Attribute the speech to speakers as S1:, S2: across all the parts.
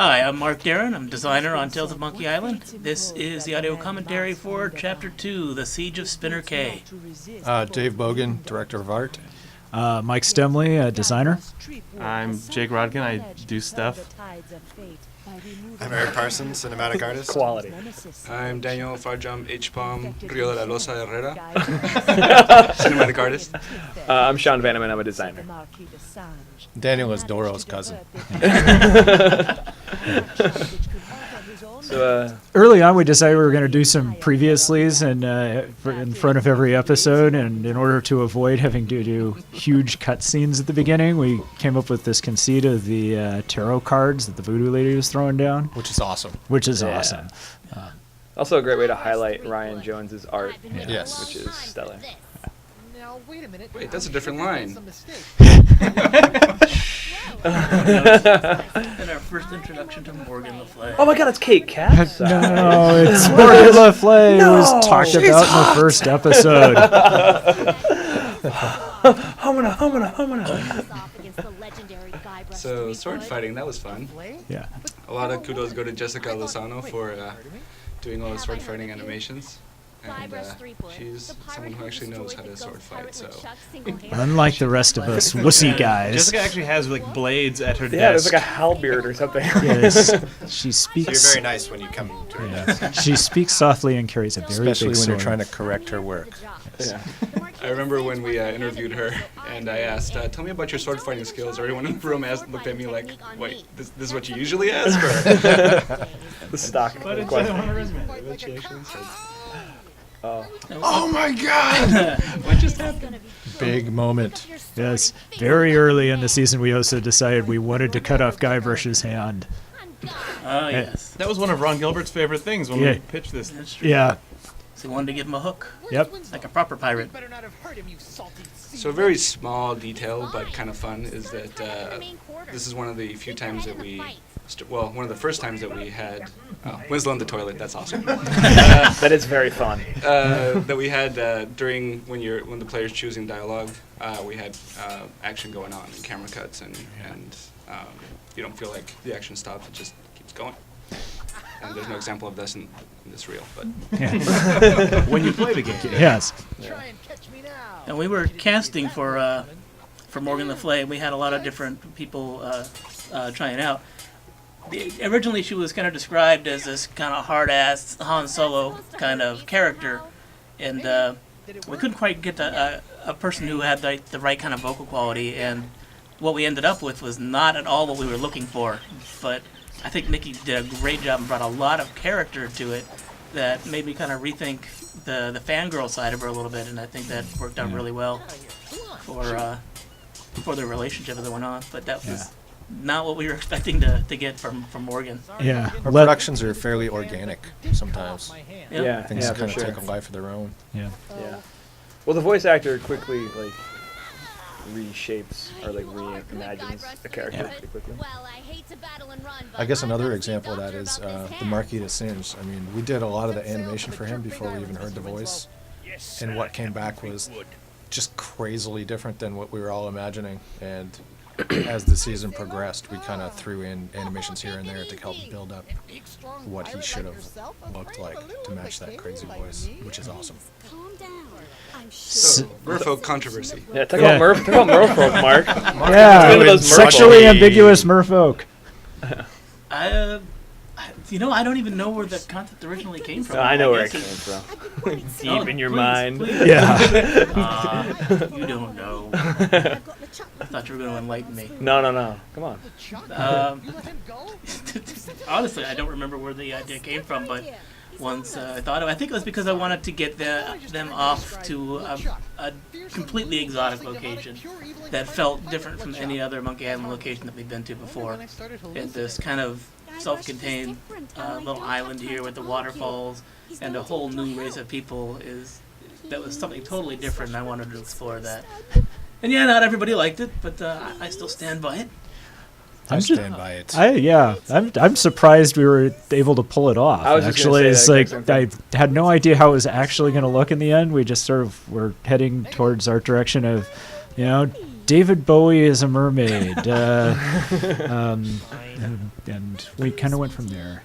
S1: Hi, I'm Mark Darren. I'm designer on Tales of Monkey Island. This is the audio commentary for Chapter 2, The Siege of Spinner Cay.
S2: Dave Bogan, director of art.
S3: Mike Stemley, designer.
S4: I'm Jake Rodkin. I do stuff.
S2: I'm Eric Parsons, cinematic artist.
S3: Quality.
S5: I'm Daniel Farjam H-Palm Rio de la Losa Herrera, cinematic artist.
S6: I'm Sean Vanneman. I'm a designer.
S2: Daniel is Doro's cousin.
S6: So,
S3: Early on, we decided we were going to do some previouslys in front of every episode, and in order to avoid having to do huge cutscenes at the beginning, we came up with this conceit of the tarot cards that the voodoo lady was throwing down.
S2: Which is awesome.
S3: Awesome.
S6: also a great way to highlight Ryan Jones's art,
S2: Yes.
S6: which is stellar.
S7: Now, wait a minute.
S5: Wait, that's a different line.
S1: And our first introduction to Morgan Le Fay.
S6: Oh my God, it's Kate Cass.
S3: No, it's Morgan Le Fay. It was talked about in the first episode.
S5: So, sword fighting, that was fun.
S3: Yeah.
S5: A lot of kudos go to Jessica Lozano for doing all the sword fighting animations. And she's someone who actually knows how to sword fight, so...
S3: Unlike the rest of us wussy guys.
S4: Jessica actually has like blades at her
S6: Yeah, there's
S4: desk.
S6: like a halberd or something.
S3: Yes, she
S2: So
S3: speaks.
S2: you're very nice when you come to her desk.
S3: She speaks softly and carries a very
S2: Especially
S3: big
S2: when you're
S3: sword.
S2: trying to correct her work.
S6: Yeah.
S5: I remember when we interviewed her, and I asked, tell me about your sword fighting skills. Everyone in the room looked at me like, wait, this is what you usually ask? Or?
S6: The stock.
S4: But it's
S6: question.
S4: on her resume. But she actually said,
S2: Oh my god!
S5: What just happened?
S2: Big moment.
S3: Yes, very early in the season, we also decided we wanted to cut off Guybrush's hand.
S1: Yes.
S4: that was one of Ron Gilbert's favorite things when
S3: Yeah.
S4: we pitched this.
S1: That's true.
S3: Yeah.
S1: So we wanted to give him a hook,
S3: Yep.
S1: like a proper pirate.
S7: Better not have hurt him, you salty sea.
S5: So a very small detail, but kind of fun, is that this is one of the few times that we... one of the first times that we had... Winslow in the toilet, that's awesome.
S6: That is very fun.
S5: That we had during when the player's choosing dialogue, we had action going on and camera cuts, and you don't feel like the action stops; it just keeps going. And there's no example of this in this reel, but
S4: When you play the game.
S3: Yes.
S7: Try and catch me now.
S1: And we were casting for Morgan Le Fay, and we had a lot of different people trying out. Originally, she was kind of described as this kind of hard-ass Han Solo kind of character, and we couldn't quite get a person who had the right kind of vocal quality, and what we ended up with was not at all what we were looking for. But I think Nikki did a great job and brought a lot of character to it that made me kind of rethink the fangirl side of her a little bit, and I think that worked out really well for the relationship that went on. But that was not what we were expecting to get from Morgan.
S3: Yeah.
S2: Our productions are fairly organic sometimes.
S1: Yep.
S6: Yeah,
S2: Things
S6: yeah,
S2: kind
S6: for
S2: of
S6: sure.
S2: take a life of their own.
S3: Yeah.
S6: Yeah. Well, the voice actor quickly reshapes or reimagines a character pretty quickly.
S2: I guess another example of that is the Marquis de Singe. I mean, we did a lot of the animation for him before we even heard the voice, and what came back was just crazily different than what we were all imagining. And as the season progressed, we kind of threw in animations here and there to help build up what he should have looked like to match that crazy voice, which is awesome.
S5: so Merfolk controversy.
S6: Yeah, talk about merfolk, Mark.
S3: Yeah.
S6: One of those
S3: Sexually
S6: merfolk.
S3: ambiguous merfolk.
S1: I don't even know where the concept originally came from.
S6: I know where it
S1: guess
S6: came from.
S1: Oh,
S6: Deep in your
S1: please,
S6: mind.
S1: please.
S3: Yeah.
S1: You don't know. I thought you were going to enlighten me.
S6: No. Come on.
S1: Honestly, I don't remember where the idea came from, but once I thought of it, I think it was because I wanted to get them off to a completely exotic location that felt different from any other Monkey Island location that we've been to before. And this kind of self-contained little island here with the waterfalls and a whole new race of people that was something totally different, and I wanted to explore that. And yeah, not everybody liked it, but I still stand by it.
S2: I stand by it.
S3: I'm surprised we were able to pull it off.
S6: I was just
S3: Actually,
S6: gonna
S3: it's
S6: say
S3: like
S6: that
S3: I had no idea how it was actually going to look in the end. We just sort of were heading towards our direction of, David Bowie is a mermaid. And we kind of went from there.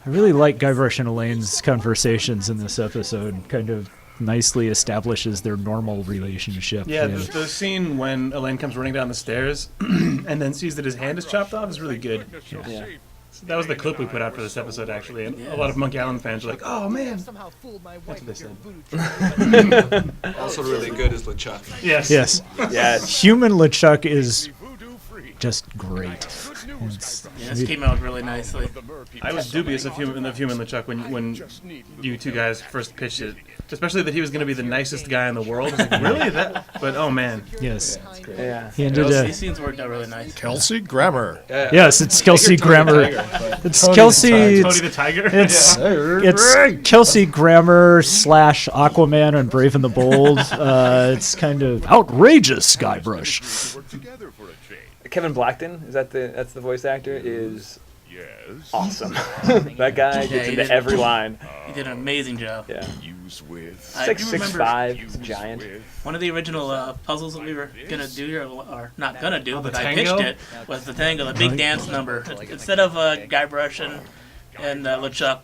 S3: I really like Guybrush and Elaine's conversations in this episode. Kind of nicely establishes their normal relationship.
S4: Yeah, the scene when Elaine comes running down the stairs and then sees that his hand is chopped off is really good.
S6: Yeah.
S4: That was the clip we put out for this episode, actually. And a lot of Monkey Island fans were like, "Oh man."
S7: Somehow fooled my
S4: That's
S7: wife
S4: what they
S7: with your
S4: said.
S7: voodoo trick.
S5: Also really good is LeChuck.
S4: Yes.
S3: Yes.
S6: Yes.
S3: Human LeChuck is just great.
S1: Yeah, this came out really nicely.
S4: I was dubious of human LeChuck when you two guys first pitched it, especially that he was going to be the nicest guy in the world. I was like, really? But oh man.
S3: Yes.
S6: Yeah.
S3: He ended
S1: These scenes worked out really nice.
S2: Kelsey Grammer.
S3: Yes, it's Kelsey Grammer. It's Kelsey.
S4: Tony the Tiger.
S3: It's Kelsey Grammer / Aquaman and Brave and the Bold. It's kind of outrageous, Guybrush.
S6: Kevin Blackton, that's the voice actor, is awesome. That guy gets
S1: he
S6: into
S1: did.
S6: every line.
S1: He did an amazing job.
S6: Yeah.
S1: I
S6: Like
S1: do remember
S6: 6'5", he's a giant.
S1: one of the original puzzles that we were gonna do, or not gonna do, but I
S4: tango?
S1: pitched it, was the tango, the big dance number. Instead of Guybrush and LeChuck,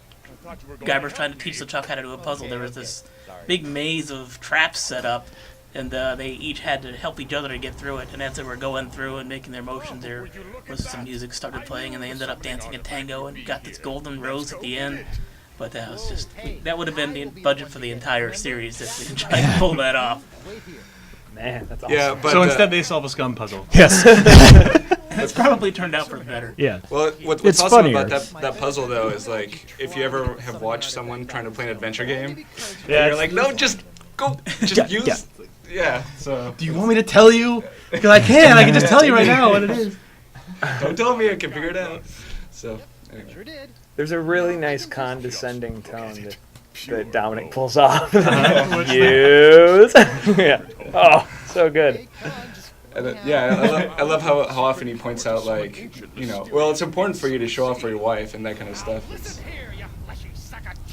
S1: Guybrush trying to teach LeChuck how to do a puzzle, there was this big maze of traps set up, and they each had to help each other to get through it. And as they were going through and making their motions, there was some music started playing, and they ended up dancing a tango and got this golden rose at the end. But that was just, that would have been the budget for the entire series if we tried to pull that off.
S6: Man, that's awesome.
S5: Yeah, but
S4: So instead, they solve a scum puzzle.
S3: Yes.
S1: It's probably turned out for the better.
S3: Yeah.
S5: well, what's
S3: It's
S5: awesome
S3: funnier.
S5: about that puzzle though is like if you ever have watched someone trying to play an adventure game,
S4: Yeah.
S5: and you're like, no, just go, just use. Yeah. So
S4: Do you want me to tell you? Because I can just tell you right now what it is.
S5: don't tell me, I can figure it out. So anyway.
S7: Sure did.
S6: There's a really nice condescending tone that Dominic pulls off. Use. Yeah. Oh, so good.
S5: And, I love how often he points out like, well, it's important for you to show off for your wife and that kind of stuff. It's,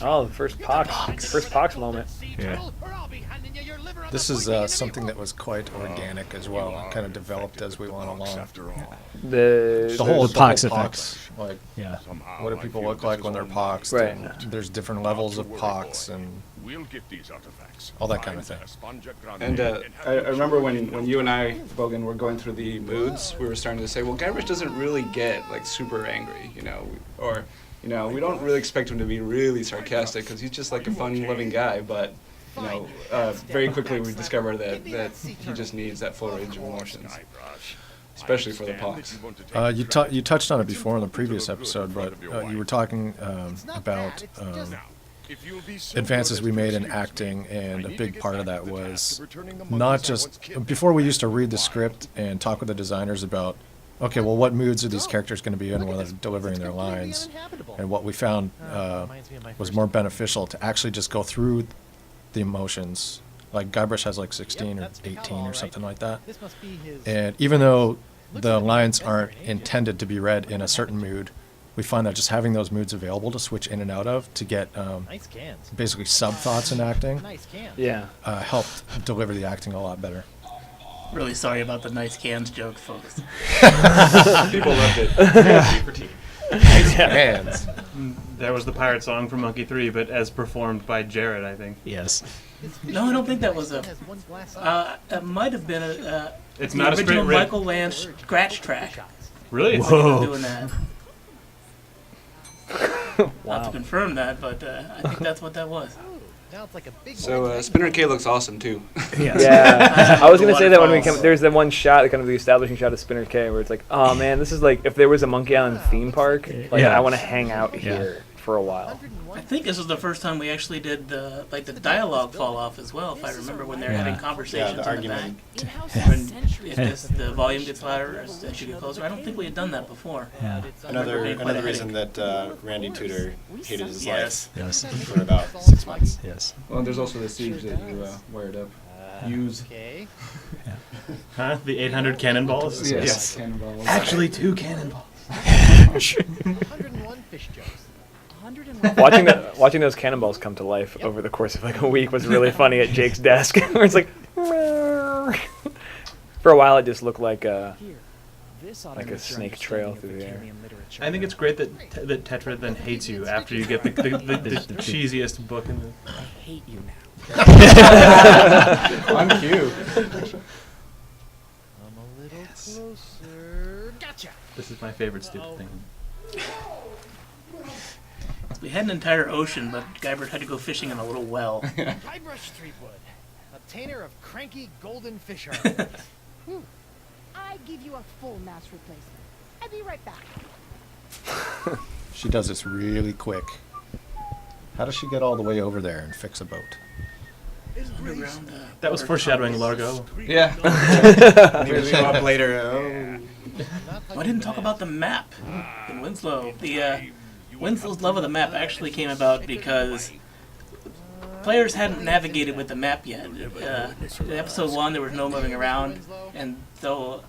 S6: Oh, the first Pox moment.
S3: Yeah.
S2: This is something that was quite organic as well, kind of developed as we went along.
S6: The
S2: The
S3: Pox
S2: whole
S3: effects.
S2: Like,
S3: Yeah.
S2: what do people look like when they're poxed?
S6: Right.
S2: And there's different levels of pox and all that kind of thing.
S5: and I remember when you and I, Bogan, were going through the moods, we were starting to say, well, Guybrush doesn't really get like super angry, or we don't really expect him to be really sarcastic because he's just like a fun-loving guy. But very quickly we discovered that he just needs that full range of emotions, especially for the pox.
S2: You touched on it before in the previous episode, but you were talking about advances we made in acting, and a big part of that was not just before we used to read the script and talk with the designers about, okay, well, what moods are these characters going to be in while they're delivering their lines, and what we found was more beneficial to actually just go through the emotions. Like Guybrush has like 16 or 18 or something like that,
S7: This must be his.
S2: and even though the lines aren't intended to be read in a certain mood, we find that just having those moods available to switch in and out of to get
S7: Nice cans.
S2: basically sub thoughts in acting
S7: Nice cans.
S6: Yeah.
S2: helped deliver the acting a lot better.
S1: Really sorry about the nice cans joke, folks.
S5: People loved it.
S2: Hands.
S4: There was the pirate song from Monkey 3, but as performed by Jared, I think.
S3: Yes.
S1: No, I don't think that was a.
S7: Has one glass eye.
S1: It might have been a.
S4: It's
S1: The
S4: not a straight
S1: original
S4: rip.
S1: Michael Land scratch track.
S4: Really?
S3: Whoa.
S1: Doing that. I'll have to confirm that, but I think that's what that was.
S7: Now it's like a big.
S5: So Spinner Cay looks awesome too.
S3: Yes.
S6: Yeah, I was gonna say that when we
S1: Waterfalls.
S6: come, there's the one shot, kind of the establishing shot of Spinner Cay, where it's like, oh man, this is like if there was a Monkey Island theme park, like
S3: Yeah.
S6: I want to hang out here for a while.
S1: I think this was the first time we actually did the dialogue fall off as well. If I remember when they're having conversations in the back. When the volume gets louder as you get closer. I don't think we had done that before.
S3: Yeah.
S8: Another reason that Randy Tudor hated his
S1: Yes.
S3: Yes.
S8: life for about 6 months.
S3: Yes.
S5: Well, there's also the siege that you wired up. Use.
S7: Okay.
S4: Huh? The 800 cannonballs?
S5: Yes. Cannonball.
S4: Actually, 2 cannonballs.
S7: 101 fish jokes.
S6: Watching those cannonballs come to life over the course of like a week was really funny at Jake's desk, where it's like, For a while, it just looked like a
S7: Here, this
S6: like a snake trail through the air.
S4: I think it's great that that Tetra then hates you after you get the cheesiest book in the.
S7: I hate you now.
S5: On cue.
S7: I'm a little closer. Gotcha.
S4: This is my favorite stupid thing.
S1: We had an entire ocean, but Guybrush had to go fishing in a little well.
S7: Guybrush Threepwood, obtainer of cranky golden fish ornaments.
S9: I give you a full mass replacement. I'll be right back.
S2: She does this really quick. How does she get all the way over there and fix a boat?
S1: Underground,
S4: That was foreshadowing Largo.
S5: Yeah. Maybe go up later. Oh.
S1: I didn't talk about the map in Winslow. Winslow's love of the map actually came about because players hadn't navigated with the map yet. In episode 1, there was no moving around, and so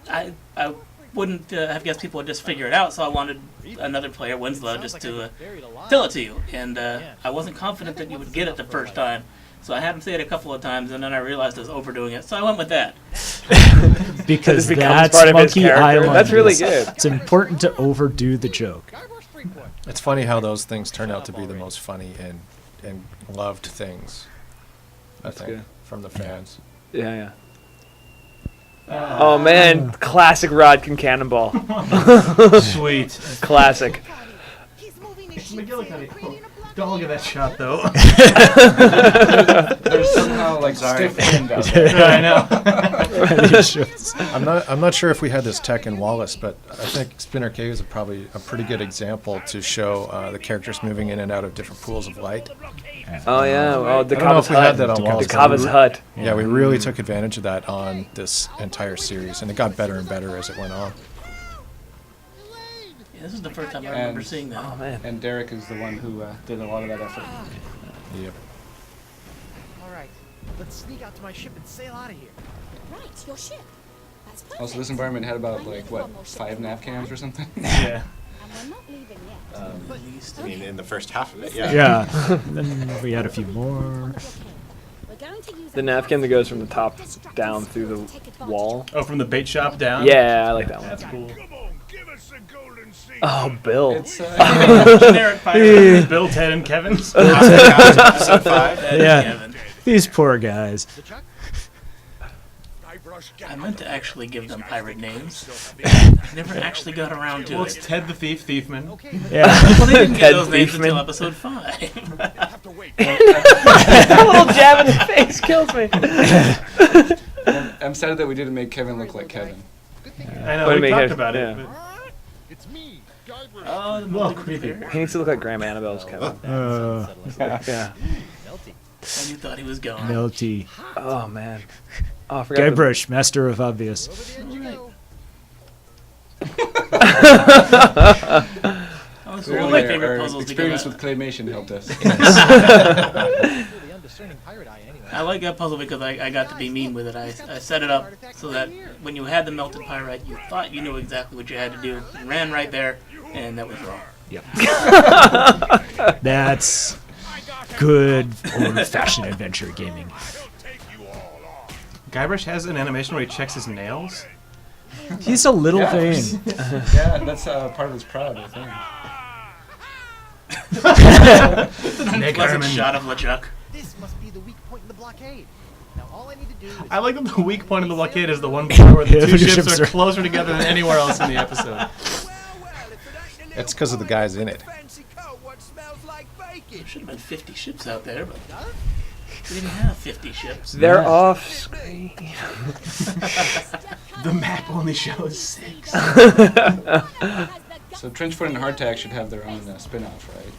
S1: I wouldn't have guessed people would just figure it out, so I wanted another player, Winslow, just to tell it to you. And I wasn't confident that you would get it the first time, so I had him say it a couple of times, and then I realized I was overdoing it, so I went with that.
S3: Because
S6: It becomes
S3: that's
S6: part of his
S3: Monkey
S6: character.
S3: Island.
S6: That's really good.
S3: It's important to overdo the joke.
S7: Guybrush Threepwood.
S2: It's funny how those things turn out to be the most funny and loved things. I think
S6: good.
S2: from the fans.
S6: Yeah. Oh man, classic Rodkin Cannonball.
S4: Sweet.
S6: Classic.
S9: He's moving his
S4: McGillicuddy. Don't look at that shot though.
S5: There's somehow like stiff wind out there.
S4: I know.
S2: I'm not sure if we had this tech in Wallace, but I think Spinner Cay is probably a pretty good example to show the characters moving in and out of different pools of light.
S6: Oh yeah. Oh, the
S2: I don't know
S6: Kava's
S2: if we had
S6: hut.
S2: that on Wallace.
S6: The Kava's hut.
S2: Yeah, we really took advantage of that on this entire series, and it got better and better as it went on.
S1: Yeah, this is the first time I remember
S5: And-
S1: seeing that.
S6: Oh man.
S5: And Derek is the one who did a lot of that effort.
S2: Yep.
S7: All right, let's sneak out to my ship and sail out of here.
S9: Right, your ship. That's perfect.
S5: Also, this environment had about like what 5 nav cams or something.
S4: Yeah.
S9: And we're not leaving yet.
S8: I mean, in the first half of it, yeah.
S3: Yeah. And then we had a few more.
S9: We're going to use
S6: The napkin that goes from the top down through the wall.
S4: Oh, from the bait shop down.
S6: Yeah, I like that one.
S4: That's cool.
S6: Oh, Bill.
S5: It's
S1: Generic pirate.
S4: Bill, Ted, and Kevin's.
S8: Episode 5.
S3: Yeah.
S1: Kevin.
S3: These poor guys.
S1: I meant to actually give them pirate names. I never actually got around to
S4: Well, it's
S1: it.
S4: Ted the Thief, Thiefman.
S3: Yeah.
S1: Well, they didn't get
S6: Ted
S1: those names
S6: Thiefman.
S1: until episode 5.
S6: A little jab in the face kills me.
S5: I'm sad that we didn't make Kevin look like Kevin.
S4: I know,
S6: What do
S4: we
S6: you
S4: talked
S6: mean?
S4: about
S6: Yeah.
S4: it. But
S7: It's me, Guybrush.
S1: Oh, the
S4: Well,
S1: multi
S4: creepy.
S6: He needs to look like Graham Annabelle's Kevin. Yeah.
S1: And you thought he was gone.
S3: Melty.
S6: Oh man. Oh, I forgot.
S3: Guybrush, master of obvious.
S1: Oh, this is one of my
S5: Clearly,
S1: favorite
S5: our
S1: puzzles
S5: experience
S1: because
S5: with claymation helped us.
S7: The undiscerning pirate eye, anyway.
S1: I like that puzzle because I got to be mean with it. I set it up so that when you had the melted pyrite, you thought you knew exactly what you had to do. You ran right there, and that was wrong.
S3: That's good old-fashioned adventure gaming.
S4: Guybrush has an animation where he checks his nails.
S3: He's a little vain.
S5: Yeah, that's part of his pride, I think.
S1: Nick
S4: Herman.
S1: shot of LeChuck.
S7: This must be the weak point in the blockade. Now all I need to do is
S4: I like that the weak point of the blockade is the one part where the
S3: Yeah,
S4: two
S3: the
S4: ships
S3: ships
S4: are
S3: are-
S4: closer together than anywhere else in the episode.
S2: It's because of the guys in it.
S1: There should have been 50 ships out there, but we didn't have 50 ships.
S6: They're off screen.
S4: The map only shows 6.
S5: So Trenchfoot and Hardtack should have their own spin-off, right?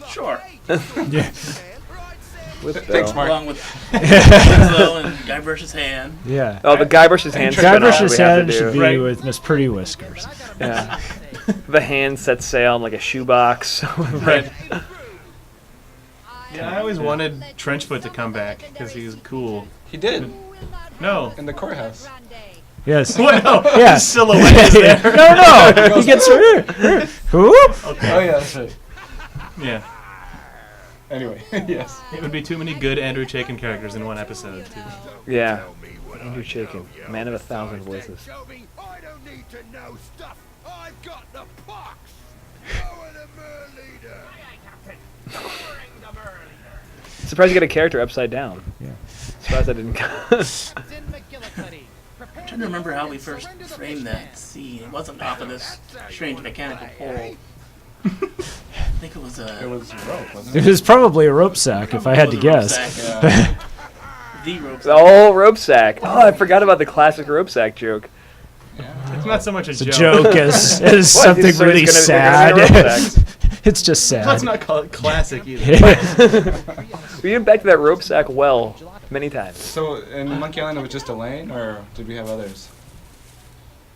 S1: Sure.
S3: Yeah.
S6: With
S5: Thanks,
S6: Bill.
S5: Mark.
S1: Along with Winslow and Guybrush's hand.
S3: Yeah.
S6: Oh, the Guybrush's hand spin-off
S3: Guybrush's
S6: we have
S3: head
S6: to
S3: should
S6: do.
S3: be
S4: Right.
S3: with Miss Pretty Whiskers.
S6: Yeah. The hand sets sail in like a shoebox.
S4: Right. Yeah, I always wanted Trenchfoot to come back because he was cool.
S5: He did
S4: No.
S5: in the courthouse.
S3: Yes.
S4: What? No.
S3: Yeah.
S4: His silhouette is there.
S3: No, he gets her. Who?
S5: Oh yeah, that's right.
S4: Yeah.
S8: Anyway, yes.
S4: It would be too many good Andrew Chaikin characters in one episode. Too.
S6: Yeah. Andrew Chaikin, man of 1,000 voices.
S7: I don't need to know stuff. I've got the pox. Lower the Mer leader.
S6: Surprised you got a character upside down.
S3: Yeah.
S6: Surprised I didn't.
S7: Captain McGillicuddy, prepare
S1: I'm trying to remember how we first framed that scene. It wasn't off of this strange mechanical pole. I think it was a.
S8: It was rope, wasn't
S3: It was probably a rope sack, if I had to guess.
S1: The rope.
S6: The old rope sack. Oh, I forgot about the classic rope sack joke.
S4: It's not so much a
S3: It's a
S4: joke.
S3: joke as
S6: What?
S3: something
S6: So
S3: really
S6: he's gonna be a rope
S3: sad.
S6: sack.
S3: It's just sad.
S4: Let's not call it classic either.
S6: We went back to that rope sack well many times.
S8: So in Monkey Island it was just Elaine, or did we have others?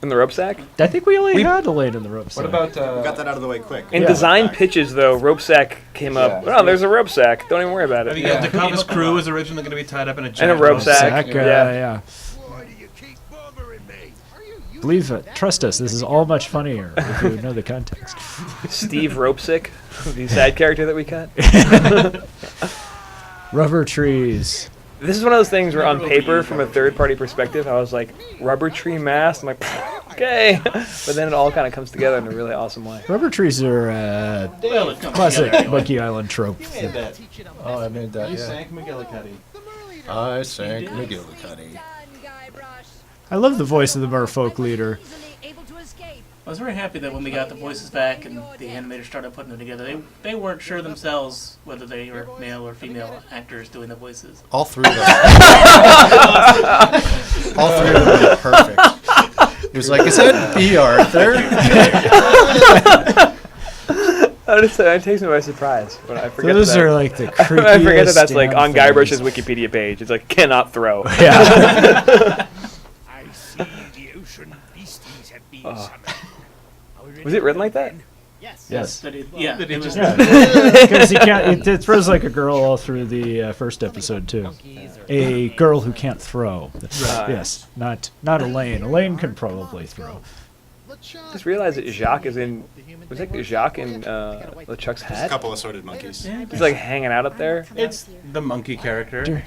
S6: In the rope sack?
S3: I think we only had Elaine in the rope
S8: What
S3: sack.
S8: about
S10: We got that out of the way quick.
S6: In
S3: Yeah.
S6: design pitches, though, rope sack came up.
S8: Yeah.
S6: Oh, there's a rope sack. Don't even worry about
S4: I mean,
S6: it.
S8: Yeah.
S4: Dakava's crew was originally going to be tied up in a
S6: And a
S4: giant
S6: rope sack.
S3: sack,
S6: Yeah.
S7: Why do you keep bothering me? Are you
S3: Believe it. Trust us. This is all much funnier if you know the context.
S6: Steve Ropesick, the side character that we cut.
S3: Rubber trees.
S6: This is one of those things where on paper, from a third-party perspective, I was like, rubber tree mast? I'm like, okay. But then it all kind of comes together in a really awesome way.
S3: Rubber trees are
S1: Well, it comes
S3: classic
S1: together anyway.
S3: Monkey Island trope.
S4: that.
S2: Oh, I made that.
S4: You
S2: Yeah.
S4: sank McGillicuddy.
S2: I sank McGillicuddy.
S3: I love the voice of the merfolk leader.
S1: I was very happy that when we got the voices back and the animators started putting them together, they weren't sure themselves whether they were male or female actors doing the voices.
S2: All three of them. All three of them were perfect. He was like, "Is that B. Arthur?"
S6: It takes me by surprise. But I forget
S3: Those
S6: that.
S3: are like the creepiest.
S6: I forget that that's like
S3: damn
S6: on Guybrush's
S3: things.
S6: Wikipedia page. It's like, cannot throw.
S3: Yeah.
S7: I see the ocean beasties have been
S6: Oh.
S7: summoned. Are we ready
S6: Was it
S7: for
S6: written
S7: the
S6: like that?
S7: plan? Yes.
S3: Yes.
S1: That it, yeah,
S4: That he
S1: it
S4: just-
S1: was.
S3: Because he can't. It throws like a girl all through the first episode too. A girl who can't throw. Yes. Not Elaine. Elaine can probably throw.
S6: Just realized that Jacques is in. Was that Jacques in LeChuck's
S10: A
S6: hat?
S10: couple assorted monkeys.
S6: He's like hanging out up there.
S4: It's the monkey character.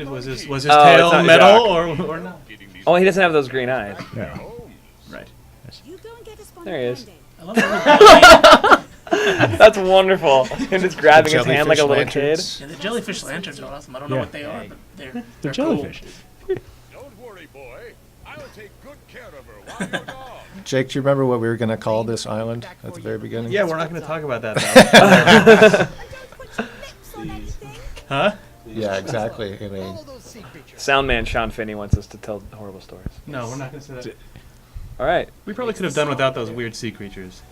S4: Was his
S6: Oh, it's
S4: tail
S6: not
S4: metal
S6: Jacques.
S4: or not?
S6: Oh, he doesn't have those green eyes.
S3: Yeah.
S4: Right.
S6: There he is.
S1: I love the
S6: That's wonderful. Him just grabbing his hand like a little kid.
S1: Yeah, the jellyfish lanterns are awesome. I don't know
S3: Yeah.
S1: what they are, but they're
S3: They're
S1: cool.
S3: jellyfish.
S7: Don't worry, boy. I'll take good care of her while you're gone.
S2: Jake, do you remember what we were going to call this island at the very beginning?
S4: Yeah, we're not going to talk about that now. Huh?
S2: Yeah, exactly. I mean,
S7: All those sea creatures.
S6: Sound man Sean Finney wants us to tell horrible stories.
S4: No, we're not going to say that.
S6: All right.
S4: We probably could have done without those weird sea creatures.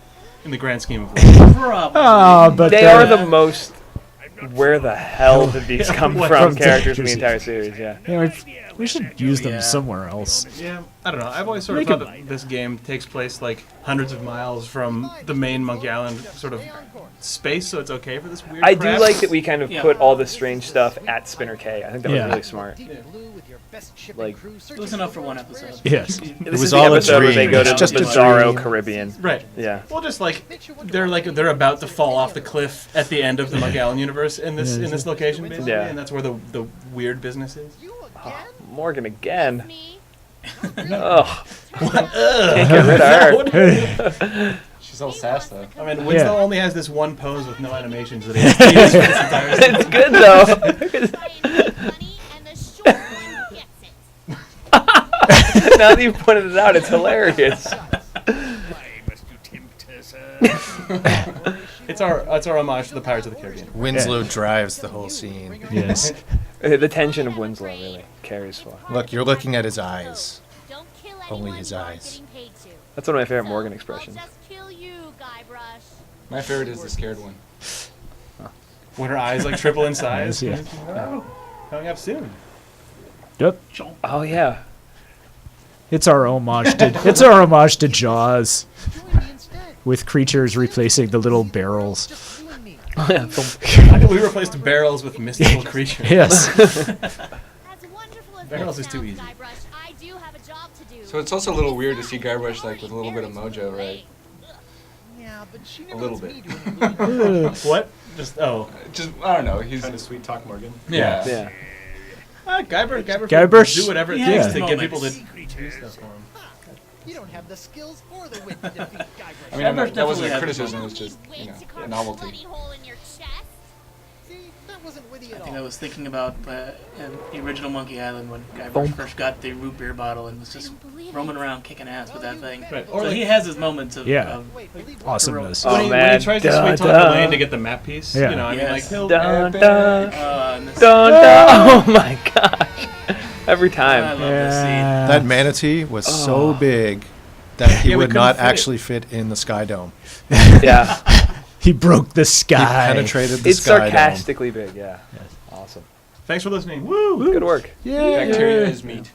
S4: In the grand scheme of life.
S1: Probably.
S3: Ah, but
S6: They are the most. Where the hell did these come
S4: What
S6: from?
S3: from
S6: Characters in the
S3: characters?
S6: entire series, yeah.
S3: Yeah, we should use them
S1: Yeah.
S3: somewhere else.
S4: Yeah, I don't know. I've always sort of
S3: Make
S4: thought that this game takes place like hundreds of miles from the main Monkey Island sort of space, so it's okay for this weird
S6: I do
S4: crap.
S6: like that we kind of
S1: Yeah.
S6: put all the strange stuff at Spinner Cay. I think that was
S3: Yeah.
S6: really smart.
S7: Deep blue with your best ship
S6: Like-
S7: and crew
S1: It was enough for one episode.
S3: Yes.
S6: This
S2: was
S6: is the
S2: all a
S6: episode where they
S2: dream.
S6: go to
S2: It's just a
S6: Bizarro
S2: dream.
S6: Caribbean.
S4: Right.
S6: Yeah.
S4: Well, just like they're about to fall off the cliff at the end of the Monkey Island universe in this location, basically,
S6: Yeah.
S4: and that's where the weird business is.
S7: You again?
S6: Morgan again.
S9: Me.
S6: Ugh. Can't get rid of her.
S8: She's all sass though.
S4: I mean, Winslow
S3: Yeah.
S4: only has this one pose with no animations that he has to use for this entire series.
S6: It's good though.
S9: Money and the short one gets it.
S6: Now that you've pointed it out, it's hilarious.
S7: Famous to tempt us, sir.
S4: It's our homage to the Pirates of the Caribbean.
S2: Winslow drives the whole scene.
S3: Yes.
S6: The tension of Winslow really carries for.
S2: Look, you're looking at his eyes.
S9: Don't kill
S2: Only
S9: anyone
S2: his
S9: you aren't
S2: eyes.
S9: getting paid to.
S6: That's one of my favorite
S9: So,
S6: Morgan
S9: I'll
S6: expressions.
S9: just kill you, Guybrush.
S8: My favorite is the scared one.
S4: When her eyes like triple in size.
S3: Yeah.
S4: Oh, coming up soon.
S3: Yep.
S6: Oh yeah.
S3: It's our homage to Jaws,
S7: Join me instead.
S3: with creatures replacing the little barrels.
S7: Just you and me.
S4: How could we replaced barrels with mystical creatures?
S3: Yes.
S9: As wonderful as
S4: Barrels
S9: that
S4: is too
S9: sounds,
S4: easy.
S9: Guybrush, I do have a job to do.
S8: So it's also a little weird to see Guybrush like with a little bit of mojo, right?
S7: Yeah,
S8: A little bit.
S4: What? Just
S5: Just I don't know. He's
S8: Kind of sweet talk, Morgan.
S5: yeah.
S6: Yeah.
S4: Guyber do whatever it
S1: Yeah.
S4: takes to get
S1: Moments.
S4: people to do stuff for him.
S9: You don't have the skills or the wit to defeat Guybrush.
S5: I mean,
S1: Guybrush
S5: that wasn't
S1: definitely
S5: a
S1: has
S5: criticism. It
S1: moments.
S5: was just a novelty.
S9: See, that wasn't witty
S1: I
S9: at
S1: think I
S9: all.
S1: was thinking about in the original Monkey Island when Guybrush first got the root beer bottle and was just roaming around kicking ass with that thing.
S4: Right.
S1: So he has his moments of,
S3: Yeah.
S1: of
S3: Awesomeness.
S6: Oh,
S4: When he
S6: man.
S4: tries to
S6: Dun,
S4: sweet talk
S6: dun.
S4: Elaine to get the map piece,
S3: Yeah.
S4: you know, I mean,
S1: Yes.
S4: like he'll.
S6: Dun, dun,
S1: and this,
S6: dun, dun. Oh my gosh. Every
S1: I
S6: time.
S1: love this scene.
S2: That manatee was so big that he
S4: Yeah, we
S2: would
S4: couldn't
S2: not
S4: fit it.
S2: actually fit in the Sky Dome.
S6: Yeah.
S3: He broke the
S2: He
S3: sky.
S2: penetrated the
S6: It's
S2: Sky
S6: sarcastically big, yeah. Awesome.
S4: Thanks for listening. Woo!
S6: Good work.
S5: Bacteria is meat.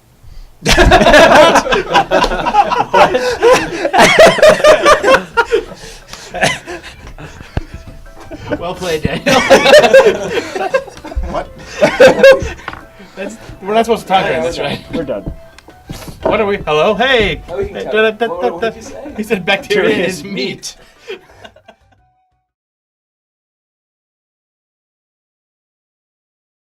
S4: Well played, Daniel.
S8: What?
S4: We're not supposed to talk during this, right?
S6: We're done.
S4: What are we? Hello? Hey!
S6: Oh, we can
S4: Hey,
S6: cut.
S4: da- da- da-
S6: What
S4: da-
S6: did
S4: da-
S6: you say?
S4: He said bacteria is meat.